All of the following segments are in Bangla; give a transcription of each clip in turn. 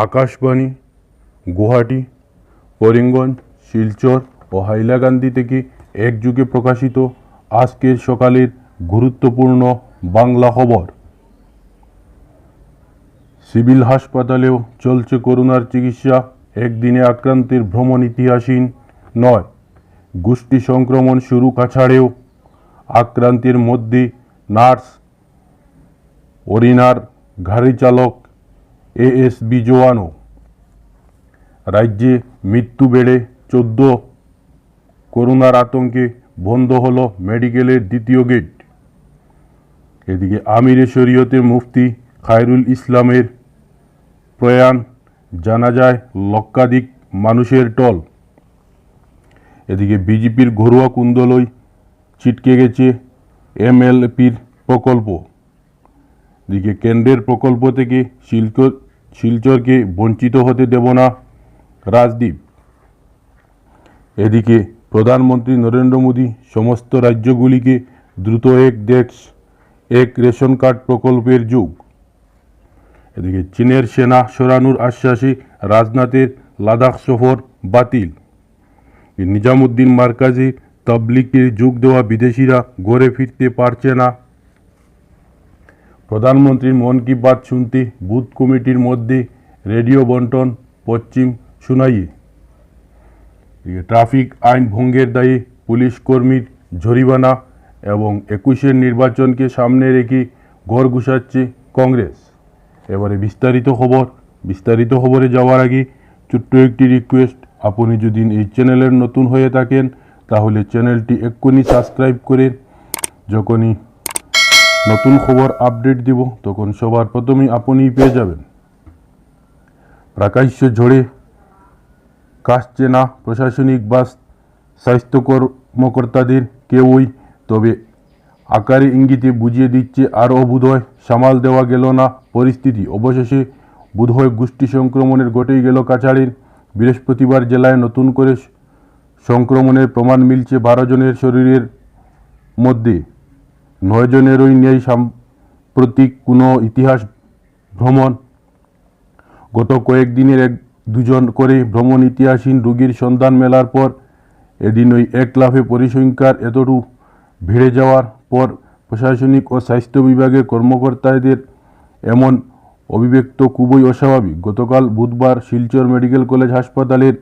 আকাশবাণী, গুয়াহাটি, করিমগঞ্জ, শিলচর ও হাইলাকান্দি থেকে একযোগে প্রকাশিত আজকের সকালের গুরুত্বপূর্ণ বাংলা খবর। সিভিল হাসপাতালেও চলছে করোনার চিকিৎসা। একদিনে আক্রান্তের ভ্রমণ ইতিহাসহীন নয়। গোষ্ঠী সংক্রমণ শুরু কাছাড়েও। আক্রান্তের মধ্যে নার্স, অরিনার গাড়ি চালক, এএসবি জওয়ানও। রাজ্যে মৃত্যু বেড়ে 14। করোনার আতঙ্কে বন্ধ হল মেডিকেলের দ্বিতীয় গেট। এদিকে আমিরে শরীয়তের মুফতি খায়রুল ইসলামের প্রয়াণ, জানা যায় লক্ষাধিক মানুষের টল। এদিকে বিজেপির ঘরোয়া কুন্দলই ছিটকে গেছে এমএলপির প্রকল্প। এদিকে কেন্দ্রের প্রকল্প থেকে শিলচরকে বঞ্চিত হতে দেব না রাজদীপ। এদিকে প্রধানমন্ত্রী নরেন্দ্র মোদী সমস্ত রাজ্যগুলিকে দ্রুত এক দেশ এক রেশন কার্ড প্রকল্পের যুগ। এদিকে চীনের সেনা সরানোর আশ্বাসে রাজনাথের লাদাখ সফর বাতিল। নিজামুদ্দিন মার্কাজে তাবলিগের যোগ দেওয়া বিদেশিরা ঘরে ফিরতে পারছে না। প্রধানমন্ত্রীর মন কি বাত শুনতে বুথ কমিটির মধ্যে রেডিও বন্টন পশ্চিম সুনাইয়ে। ট্রাফিক আইন ভঙ্গের দায়ে পুলিশ কর্মীর জরিমানা এবং 21-এর নির্বাচনকে সামনে রেখে ঘর গুছাচ্ছে কংগ্রেস। এবারে বিস্তারিত খবরে যাওয়ার আগে ছোট্ট একটি রিকোয়েস্ট, আপনি যদি এই চ্যানেলের নতুন হয়ে থাকেন তাহলে চ্যানেলটি এক্ষুনি সাবস্ক্রাইব করে যখনই নতুন খবর আপডেট দিব তখন সবার প্রথমেই আপনিই পেয়ে যাবেন। প্রকাশ্য ঝড়ে কাশছে না প্রশাসনিক বা স্বাস্থ্য কর্মকর্তাদের কেউই, তবে আকারে ইঙ্গিতে বুঝিয়ে দিচ্ছে আরও বোধহয় সামাল দেওয়া গেল না পরিস্থিতি। অবশেষে বোধহয় গোষ্ঠী সংক্রমণের ঘটেই গেল কাছাড়ের। বৃহস্পতিবার জেলায় নতুন করে সংক্রমণের প্রমাণ মিলছে 12 জনের শরীরের মধ্যে। 9 জনেরই নেই সাম্প্রতিক কোনো ইতিহাস ভ্রমণ। গত কয়েকদিনের 1-2 করে ভ্রমণ ইতিহাসহীন রোগীর সন্ধান মেলার পর এদিন ওই এক লাফে পরিসংখ্যার এতটুকু বেড়ে যাওয়ার পর প্রশাসনিক ও স্বাস্থ্য বিভাগের কর্মকর্তাদের এমন অভিব্যক্ত খুবই অস্বাভাবিক। গতকাল বুধবার শিলচর মেডিকেল কলেজ হাসপাতালের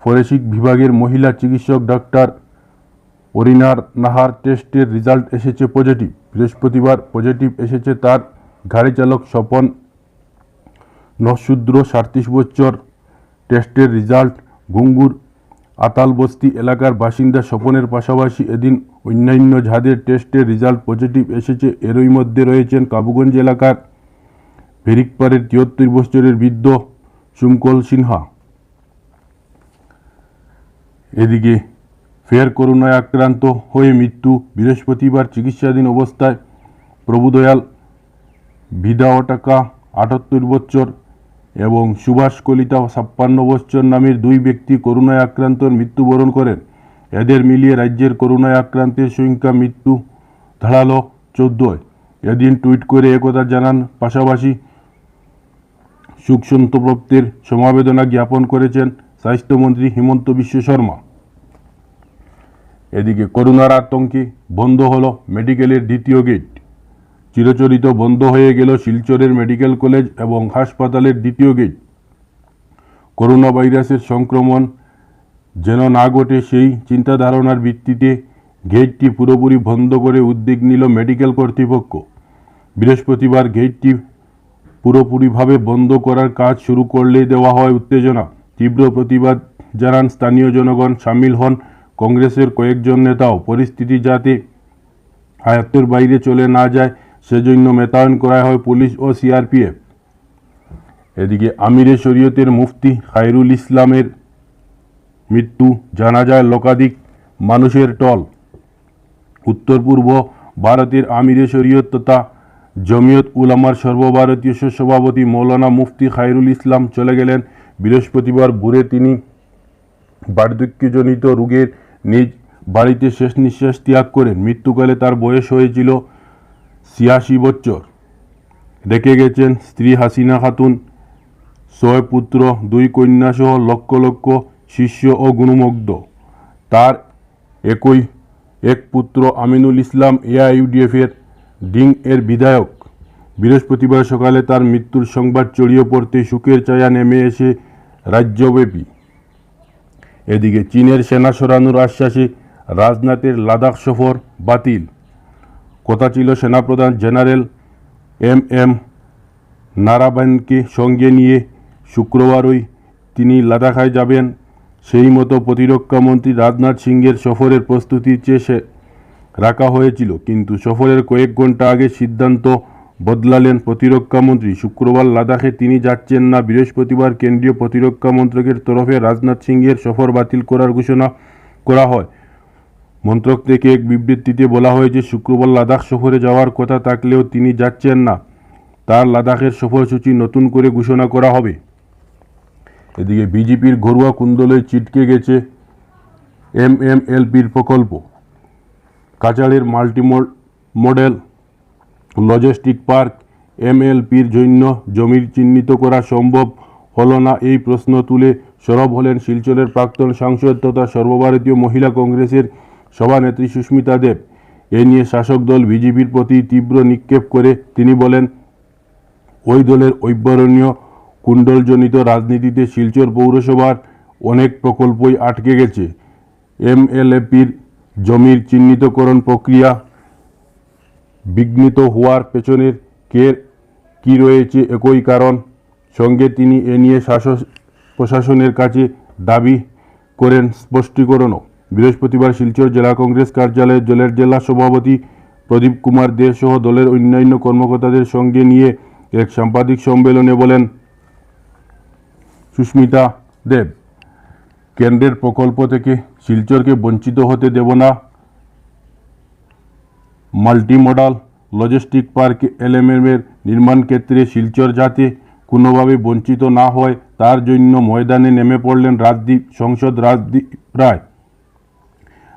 ফরেন্সিক বিভাগের মহিলা চিকিৎসক ডাক্তার অরিনার নাহার টেস্টের রেজাল্ট এসেছে পজিটিভ। বৃহস্পতিবার পজিটিভ এসেছে তার গাড়ি চালক স্বপন নশূদ্র 37 বছর। টেস্টের রেজাল্ট ঘুঙ্গুর আতালবস্তি এলাকার বাসিন্দা স্বপনের পাশাপাশি এদিন অন্যান্য যাদের টেস্টের রেজাল্ট পজিটিভ এসেছে এরই মধ্যে রয়েছেন কাবুগঞ্জ এলাকার ভেরিকপাড়ের 73 বছরের বৃদ্ধ সুমকল সিনহা। এদিকে ফের করোনায় আক্রান্ত হয়ে মৃত্যু। বৃহস্পতিবার চিকিৎসাধীন অবস্থায় প্রভুদয়াল ভিদাওটাকা 78 বছর এবং সুভাষ কলিতা 56 বছর নামের 2 ব্যক্তি করোনায় আক্রান্তর মৃত্যুবরণ করেন। এদের মিলিয়ে রাজ্যের করোনায় আক্রান্তের সংখ্যা মৃত্যু দাঁড়ালো 14। এদিন টুইট করে একথা জানান পাশাপাশি শোকসন্তপ্তের সমবেদনা জ্ঞাপন করেছেন স্বাস্থ্যমন্ত্রী হিমন্ত বিশ্ব শর্মা। এদিকে করোনার আতঙ্কে বন্ধ হলো মেডিকেলের দ্বিতীয় গেট। চিরচরিত বন্ধ হয়ে গেল শিলচরের মেডিকেল কলেজ এবং হাসপাতালের দ্বিতীয় গেট। করোনা ভাইরাসের সংক্রমণ যেন না ঘটে সেই চিন্তা ধারণার ভিত্তিতে গেটটি পুরোপুরি বন্ধ করে উদ্যোগ নিল মেডিকেল কর্তৃপক্ষ। বৃহস্পতিবার গেটটি পুরোপুরিভাবে বন্ধ করার কাজ শুরু করলেই দেওয়া হয় উত্তেজনা। তীব্র প্রতিবাদ জানান স্থানীয় জনগণ, সামিল হন কংগ্রেসের কয়েকজন নেতাও। পরিস্থিতি যাতে আয়ত্তের বাইরে চলে না যায় সেজন্য মোতায়েন করা হয় পুলিশ ও সিআরপিএফ। এদিকে আমিরে শরীয়তের মুফতি খায়রুল ইসলামের মৃত্যু, জানা যায় লক্ষাধিক মানুষের টল। উত্তর পূর্ব ভারতের আমিরে শরীয়ত তথা জমিয়ত উলামার সর্বভারতীয় সভাপতি মৌলানা মুফতি খায়রুল ইসলাম চলে গেলেন। বৃহস্পতিবার ভোরে তিনি বার্ধক্যজনিত রোগের নিজ বাড়িতে শেষ নিঃশ্বাস ত্যাগ করেন। মৃত্যুকালে তার বয়স হয়েছিল 86 বছর। রেখে গেছেন স্ত্রী হাসিনা খাতুন, 6 পুত্র 2 কন্যা সহ লক্ষ লক্ষ শিষ্য ও গুণমুগ্ধ। তার এক পুত্র আমিনুল ইসলাম এআইইউডিএফের ডিং এর বিধায়ক। বৃহস্পতিবার সকালে তার মৃত্যুর সংবাদ ছড়িয়ে পড়তে শোকের ছায়া নেমে এসে রাজ্যব্যাপী। এদিকে চীনের সেনা সরানোর আশ্বাসে রাজনাথের লাদাখ সফর বাতিল। কথা ছিল সেনাপ্রধান জেনারেল এম নারাবানকে সঙ্গে নিয়ে শুক্রবারই তিনি লাদাখে যাবেন। সেই মতো প্রতিরক্ষা মন্ত্রী রাজনাথ সিংয়ের সফরের প্রস্তুতি চেয়ে রাখা হয়েছিল, কিন্তু সফরের কয়েক ঘন্টা আগে সিদ্ধান্ত বদলালেন প্রতিরক্ষা মন্ত্রী। শুক্রবার লাদাখে তিনি যাচ্ছেন না। বৃহস্পতিবার কেন্দ্রীয় প্রতিরক্ষা মন্ত্রকের তরফে রাজনাথ সিংয়ের সফর বাতিল করার ঘোষণা করা হয়। মন্ত্রক থেকে এক বিবৃতিতে বলা হয়েছে, শুক্রবার লাদাখ সফরে যাওয়ার কথা থাকলেও তিনি যাচ্ছেন না। তার লাদাখের সফরসূচি নতুন করে ঘোষণা করা হবে। এদিকে বিজেপির ঘরোয়া কুন্দলে ছিটকে গেছে এমএমএলপির প্রকল্প। কাছাড়ের মাল্টি মডেল লজিস্টিক পার্ক এমএলপির জন্য জমির চিহ্নিত করা সম্ভব হলো না, এই প্রশ্ন তুলে সরব হলেন শিলচরের প্রাক্তন সাংসদ তথা সর্বভারতীয় মহিলা কংগ্রেসের সভানেত্রী সুস্মিতা দেব। এ নিয়ে শাসক দল বিজেপির প্রতি তীব্র নিক্ষেপ করে তিনি বলেন, ওই দলের ঐশ্বরণীয় কুণ্ডলজনিত রাজনীতিতে শিলচর পৌরসভার অনেক প্রকল্পই আটকে গেছে। এমএলএপির জমির চিহ্নিতকরণ প্রক্রিয়া বিঘ্নিত হওয়ার পেছনের কি রয়েছে একই কারণ। সঙ্গে তিনি এ নিয়ে প্রশাসনের কাছে দাবি করেন স্পষ্টীকরণও। বৃহস্পতিবার শিলচর জেলা কংগ্রেস কার্যালয়ে দলের জেলা সভাপতি প্রদীপ কুমার দে সহ দলের অন্যান্য কর্মকর্তাদের সঙ্গে নিয়ে এক সাংবাদিক সম্মেলনে বলেন সুস্মিতা দেব, কেন্দ্রের প্রকল্প থেকে শিলচরকে বঞ্চিত হতে দেব না। মাল্টিমোডাল লজিস্টিক পার্ক এলএমএর নির্মাণ ক্ষেত্রে শিলচর যাতে কোনোভাবে বঞ্চিত না হয় তার জন্য ময়দানে নেমে পড়লেন সাংসদ রাজদীপ রায়।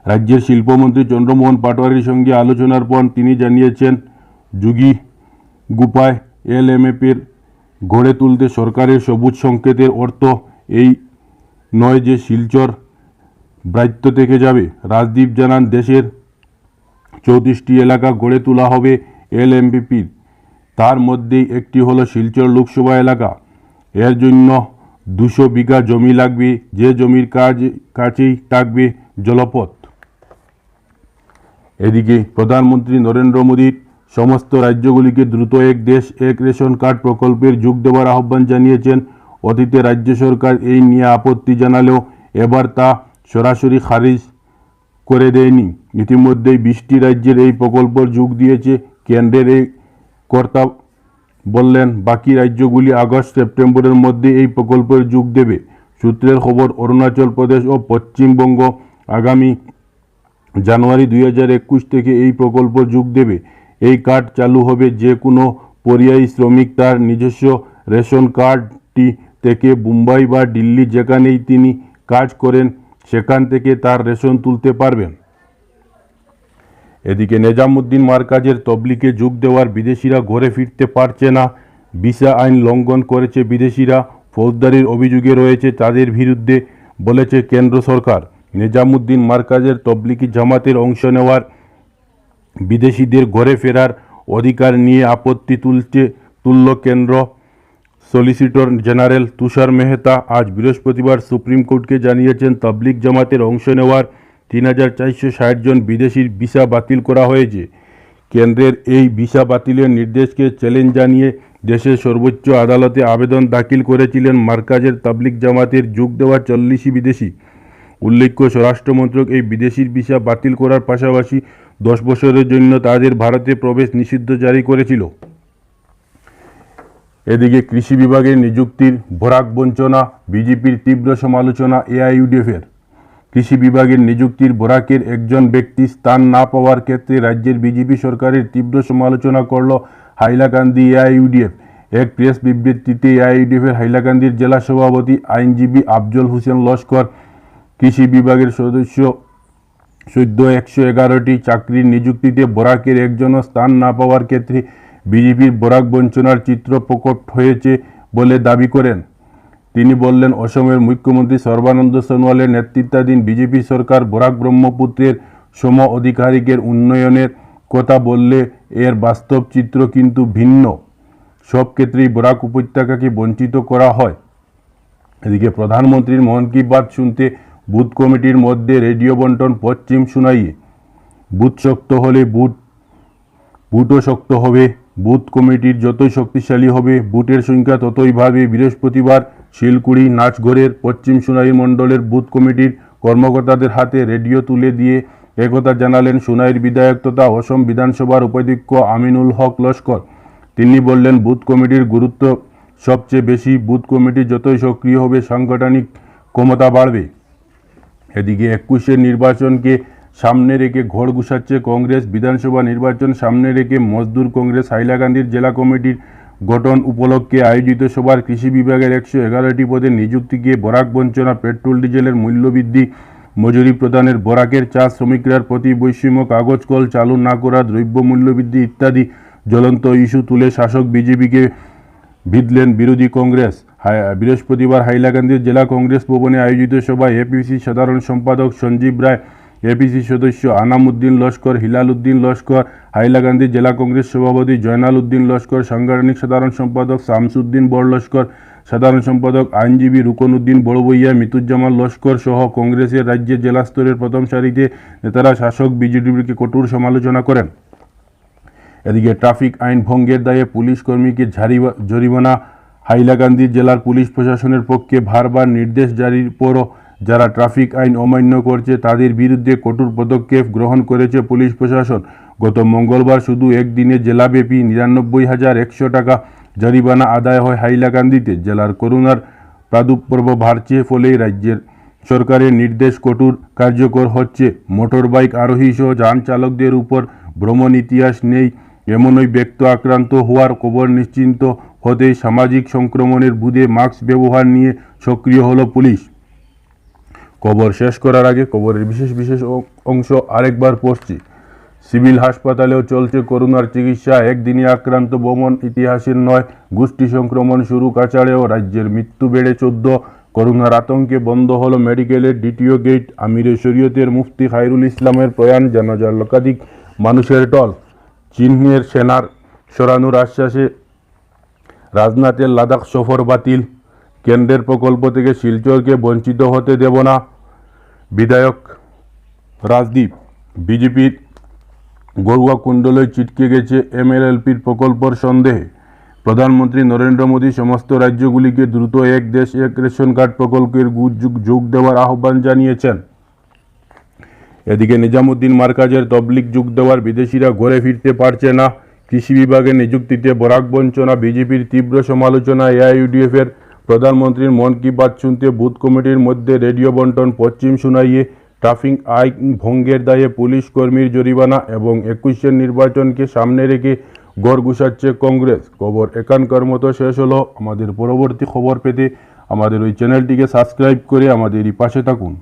রাজ্যের শিল্পমন্ত্রী চন্দ্রমোহন পাটোয়ারির সঙ্গে আলোচনার পর তিনি জানিয়েছেন, যোগী গুপায় এলএমএপের গড়ে তুলতে সরকারের সবুজ সংকেতের অর্থ এই নয় যে শিলচর ব্রাত্য থেকে যাবে। রাজদীপ জানান, দেশের 34টি এলাকা গড়ে তোলা হবে এলএমপির, তার মধ্যেই একটি হলো শিলচর লোকসভা এলাকা। এর জন্য 200 বিঘা জমি লাগবে, যে জমির কাছেই থাকবে জলপথ। এদিকে প্রধানমন্ত্রী নরেন্দ্র মোদীর সমস্ত রাজ্যগুলিকে দ্রুত এক দেশ এক রেশন কার্ড প্রকল্পের যোগ দেওয়ার আহ্বান জানিয়েছেন। অতীতে রাজ্য সরকার এই নিয়ে আপত্তি জানালেও এবার তা সরাসরি খারিজ করে দেয়নি। ইতিমধ্যেই 20টি রাজ্যের এই প্রকল্পের যোগ দিয়েছে। কেন্দ্রের এই কর্তা বললেন, বাকি রাজ্যগুলি আগস্ট সেপ্টেম্বরের মধ্যে এই প্রকল্পের যোগ দেবে। সূত্রের খবর, অরুণাচল প্রদেশ ও পশ্চিমবঙ্গ আগামী জানুয়ারি 2021 থেকে এই প্রকল্প যোগ দেবে। এই কার্ড চালু হবে যে কোনো পরিযায়ী শ্রমিক তার নিজস্ব রেশন কার্ডটি থেকে মুম্বাই বা দিল্লি যেখানেই তিনি কাজ করেন সেখান থেকে তার রেশন তুলতে পারবেন। এদিকে নিজামুদ্দিন মার্কাজের তবলিগে যোগ দেওয়ার বিদেশিরা ঘরে ফিরতে পারছে না। ভিসা আইন লঙ্ঘন করেছে বিদেশিরা, ফৌজদারির অভিযোগে রয়েছে তাদের বিরুদ্ধে, বলেছে কেন্দ্র সরকার। নিজামুদ্দিন মার্কাজের তবলিগি জামাতের অংশ নেওয়ার বিদেশিদের ঘরে ফেরার অধিকার নিয়ে আপত্তি তুলল কেন্দ্র সলিসিটর জেনারেল তুষার মেহতা। আজ বৃহস্পতিবার সুপ্রিম কোর্টকে জানিয়েছেন, তবলিগ জামাতের অংশ নেওয়ার 3460 জন বিদেশির ভিসা বাতিল করা হয়েছে। কেন্দ্রের এই ভিসা বাতিলের নির্দেশকে চ্যালেঞ্জ জানিয়ে দেশের সর্বোচ্চ আদালতে আবেদন দাখিল করেছিলেন মার্কাজের তবলিগ জামাতের যোগ দেওয়া 40 বিদেশি। উল্লেখ্য, স্বরাষ্ট্রমন্ত্রক এই বিদেশির ভিসা বাতিল করার পাশাপাশি 10 বছরের জন্য তাদের ভারতে প্রবেশ নিষিদ্ধ জারি করেছিল। এদিকে কৃষি বিভাগের নিযুক্তির বরাক বঞ্চনা, বিজেপির তীব্র সমালোচনা এআইইউডিএফের। কৃষি বিভাগের নিযুক্তির বরাকের একজন ব্যক্তি স্থান না পাওয়ার ক্ষেত্রে রাজ্যের বিজেপি সরকারের তীব্র সমালোচনা করল হাইলাকান্দি এআইইউডিএফ। এক প্রেস বিবৃতিতে এআইইউডিএফের হাইলাকান্দির জেলা সভাপতি আইনজীবী আফজল হোসেন লস্কর কৃষি বিভাগের সদস্য সদ্য 111টি চাকরির নিযুক্তিতে বরাকের একজনও স্থান না পাওয়ার ক্ষেত্রে বিজেপির বরাক বঞ্চনার চিত্র প্রকট হয়েছে বলে দাবি করেন। তিনি বললেন, অসমের মুখ্যমন্ত্রী সর্বানন্দ সোনোয়ালের নেতৃত্বাধীন বিজেপি সরকার বরাক ব্রহ্মপুত্রের সম অধিকারিকের উন্নয়নের কথা বললে এর বাস্তব চিত্র কিন্তু ভিন্ন। সব ক্ষেত্রেই বরাক উপত্যকাকে বঞ্চিত করা হয়। এদিকে প্রধানমন্ত্রীর মন কি বাত শুনতে বুথ কমিটির মধ্যে রেডিও বন্টন পশ্চিম সুনাইয়ে। বুথ শক্ত হলে বুটও শক্ত হবে। বুথ কমিটির যতই শক্তিশালী হবে বুটের সংখ্যা ততই বাড়বে। বৃহস্পতিবার শিলকুড়ি নাচঘরের পশ্চিম সুনাই মণ্ডলের বুথ কমিটির কর্মকর্তাদের হাতে রেডিও তুলে দিয়ে একথা জানালেন সুনাইয়ের বিধায়ক তথা অসম বিধানসভার উপাধ্যক্ষ আমিনুল হক লস্কর। তিনি বললেন, বুথ কমিটির গুরুত্ব সবচেয়ে বেশি। বুথ কমিটি যতই সক্রিয় হবে সাংগঠনিক ক্ষমতা বাড়বে। এদিকে 21-এর নির্বাচনকে সামনে রেখে ঘোড় গুছাচ্ছে কংগ্রেস। বিধানসভা নির্বাচন সামনে রেখে মজদুর কংগ্রেস হাইলাকান্দির জেলা কমিটির গঠন উপলক্ষে আয়োজিত সভার কৃষি বিভাগের 111টি পদে নিযুক্তিকে বরাক বঞ্চনা, পেট্রোল ডিজেলের মূল্যবৃদ্ধি, মজুরি প্রদানের, বরাকের চা শ্রমিকরার প্রতি বৈষম্য, কাগজ কল চালু না করা, দ্রব্য মূল্যবৃদ্ধি ইত্যাদি জ্বলন্ত ইস্যু তুলে শাসক বিজেপিকে ভিদলেন বিরোধী কংগ্রেস। বৃহস্পতিবার হাইলাকান্দির জেলা কংগ্রেস ভবনে আয়োজিত সভায় এপিসি সাধারণ সম্পাদক সঞ্জীব রায়, এপিসি সদস্য আনাম উদ্দিন লস্কর, হিলাল উদ্দিন লস্কর, হাইলাকান্দি জেলা কংগ্রেস সভাপতি জয়নাল উদ্দিন লস্কর, সাংগঠনিক সাধারণ সম্পাদক শামসুদ্দিন বড় লস্কর, সাধারণ সম্পাদক আইনজীবী রুকন উদ্দিন বড়বইয়া, মিতুজ্জামান লস্কর সহ কংগ্রেসের রাজ্যের জেলা স্তরের প্রথম সারিতে নেতারা শাসক বিজেপিকে কঠোর সমালোচনা করেন। এদিকে ট্রাফিক আইন ভঙ্গের দায়ে পুলিশ কর্মীকে জরিমানা। হাইলাকান্দি জেলার পুলিশ প্রশাসনের পক্ষে বারবার নির্দেশ জারির পরও যারা ট্রাফিক আইন অমান্য করছে তাদের বিরুদ্ধে কঠোর পদক্ষেপ গ্রহণ করেছে পুলিশ প্রশাসন। গত মঙ্গলবার শুধু একদিনে জেলাব্যাপী 99,100 টাকা জরিমানা আদায় হয় হাইলাকান্দিতে। জেলার করোনার প্রাদুর্ভাব বাড়ছে, ফলেই রাজ্যের সরকারের নির্দেশ কঠোর কার্যকর হচ্ছে। মোটর বাইক আরোহী সহ যান চালকদের উপর ভ্রমণ ইতিহাস নেই এমন ওই ব্যক্তি আক্রান্ত হওয়ার খবর নিশ্চিন্ত হতেই সামাজিক সংক্রমণের বুঁদে মাস্ক ব্যবহার নিয়ে সক্রিয় হলো পুলিশ। খবর শেষ করার আগে খবরের বিশেষ অংশ আরেকবার পড়ছি। সিভিল হাসপাতালেও চলছে করোনার চিকিৎসা। একদিনে আক্রান্ত ভ্রমণ ইতিহাসের নয়। গোষ্ঠী সংক্রমণ শুরু কাছাড়েও, রাজ্যের মৃত্যু বেড়ে 14। করোনার আতঙ্কে বন্ধ হলো মেডিকেলের দ্বিতীয় গেট। আমিরে শরীয়তের মুফতি খায়রুল ইসলামের প্রয়াণ, জানাজার লক্ষাধিক মানুষের টল। চীনের সেনার সরানোর আশ্বাসে রাজনাথের লাদাখ সফর বাতিল। কেন্দ্রের প্রকল্প থেকে শিলচরকে বঞ্চিত হতে দেব না বিধায়ক রাজদীপ। বিজেপির গড়ুয়া কুণ্ডলে ছিটকে গেছে এমএলএলপির প্রকল্পর সন্দেহে। প্রধানমন্ত্রী নরেন্দ্র মোদী সমস্ত রাজ্যগুলিকে দ্রুত এক দেশ এক রেশন কার্ড প্রকল্পের যোগ দেওয়ার আহ্বান জানিয়েছেন। এদিকে নিজামুদ্দিন মার্কাজের তবলিগ যোগ দেওয়ার বিদেশিরা ঘরে ফিরতে পারছে না। কৃষি বিভাগে নিযুক্তিতে বরাক বঞ্চনা, বিজেপির তীব্র সমালোচনা। এআইইউডিএফের প্রধানমন্ত্রীর মন কি বাত শুনতে বুথ কমিটির মধ্যে রেডিও বন্টন পশ্চিম সুনাইয়ে। ট্রাফিক আইন ভঙ্গের দায়ে পুলিশ কর্মীর জরিমানা এবং 21-এর নির্বাচনকে সামনে রেখে ঘর গুছাচ্ছে কংগ্রেস। খবর এখানকার মতো শেষ হলো। আমাদের পরবর্তী খবর পেতে আমাদের ওই চ্যানেলটিকে সাবস্ক্রাইব করে আমাদেরই পাশে থাকুন।